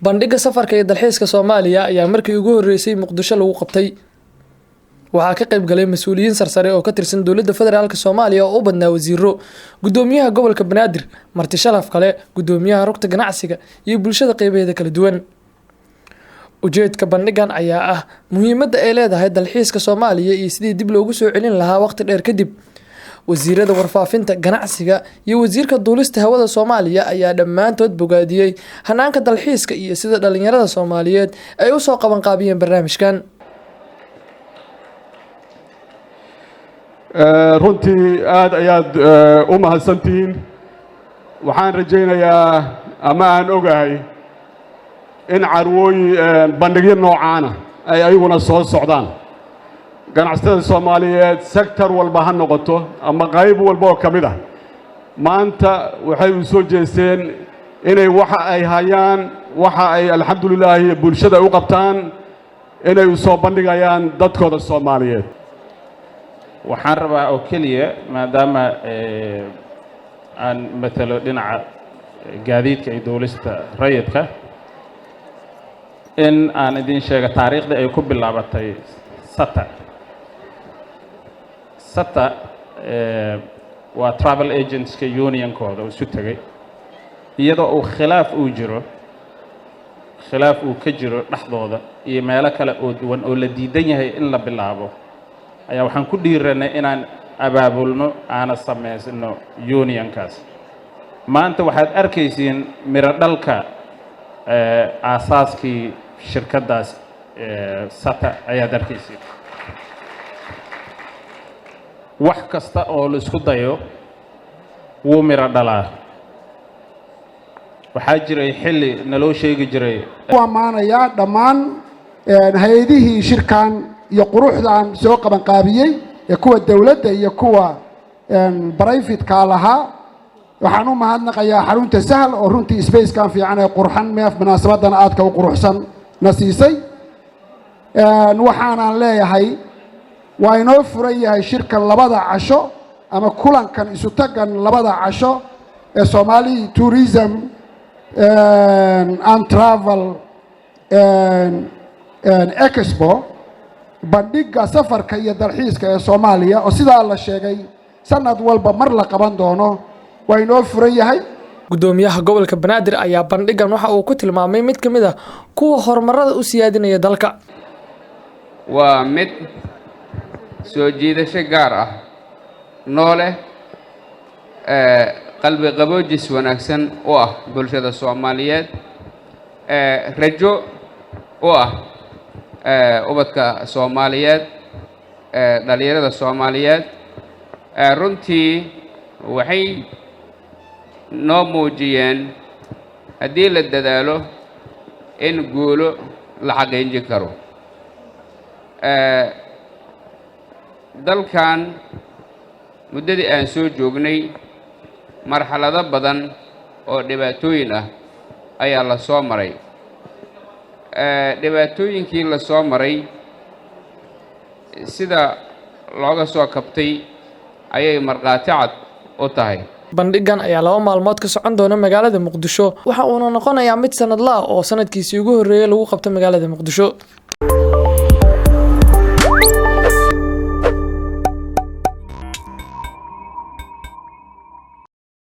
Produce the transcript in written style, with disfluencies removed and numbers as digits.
bandhiga safarka ee dalxiiska Soomaaliya ayaa markii ugu horeysay Muqdisho lagu qabtay. waxaa ka qayb galay mas'uuliyiin sarsare oo ka tirsan dowladda federaalka Soomaaliya oo u badnaa wasiiro, gudoomiyaha gobolka Banaadir, marti sharaf kale, gudoomiyaha rugta ganacsiga iyo bulshada qaybaheeda kala duwan. ujeedka bandhigan ayaa ah muhiimadda ay leedahay dalxiiska Soomaaliya iyo sidii dib loogu soo celin lahaa waqti dheer kadib. wasiirada warfaafinta, ganacsiga iyo wasiirka duulista hawada Soomaaliya ayaa dhammaantood bogaadiyay hanaanka dalxiiska iyo sida dhalinyarada Soomaaliyeed ay u soo qaban qaabiyeen barnaamijkan. runtii aad ayaad u mahadsantihiin. waxaan rajaynayaa ama aan ogahay in carwooyin bandhigyo noocaana ay ayaguna soo socdaan. ganacsatada Soomaaliyeed sektor walba ha noqoto ama qayb walba oo ka mid ah maanta waxay u soo jeesteen inay waxa ay hayaan waxa ay alxamdulillah bulshada u qabtaan inay u soo bandhigayaan dadkooda Soomaaliyeed. waxaan rabaa oo kaliya maadaama aan matalo dhinaca gaadiidka iyo duulista rayidka in aan idin sheego taariikhda ay ku bilaabatay SATA waa travel agentska unionkooda isu tagay iyadoo uu khilaaf uu ka jiro dhexdooda iyo meelo kale oo duwan oo la diidan yahay in la bilaabo ayaa waxaan ku dhiiranay inaan abaabulno aana samaysno unionkaas. maanta waxaad arkaysiin miro dhalka aasaaskii shirkaddaas SATA ayaad arkaysiin. wax kasta oo la isku dayo wuu miro dhalaa. waxaa jiray xilli naloo sheegi jiray amaanayaa dhammaan hay-adihii shirkan iyo quruxdan soo qaban qaabiyey ee kuwa dawladda iyo kuwa private-ka lahaa. waxaan u mahadnaqayaa xarunta Sahal oo runtii space-kan fiican ee qurxan meef munaasabadan aadka u quruxsan na siisay. waxaan leeyahay waa inoo furan yahay shirkan labada casho ama kulankan isu tagan labada casho ee Somali Tourism and Travel Expo, bandhiga safarka iyo dalxiiska ee Soomaaliya oo sidaa la sheegay sanad walba mar la qaban doono waa inoo furan yahay. gudoomiyaha gobolka Banaadir ayaa bandhigan waxa uu ku tilmaamay mid kamid ah kuwa horumarada u siyaadinaya dalka. waa mid soo jiidasho gaar ah noole qalbi qaboojis wanaagsan u ah bulshada Soomaaliyeed, rajo u ah ubadka Soomaaliyeed, dhalinyarada Soomaaliyeed. runtii waxay noo muujiyeen haddii la dadaalo in guulo la xaqiijin karo. dalkan muddadii aan soo joognay marxalado badan oo dhibaatooyin ah ayaa la soo maray. dhibaatooyinkii la soo maray sida looga soo kabtay ayay markhaati cad u tahay. bandhigan ayaa 2 maalmood ka socon doona magaalada Muqdisho waxa uu noqonayaa mid sanadle ah oo sanadkiisii ugu horeeyay lagu qabto magaalada Muqdisho.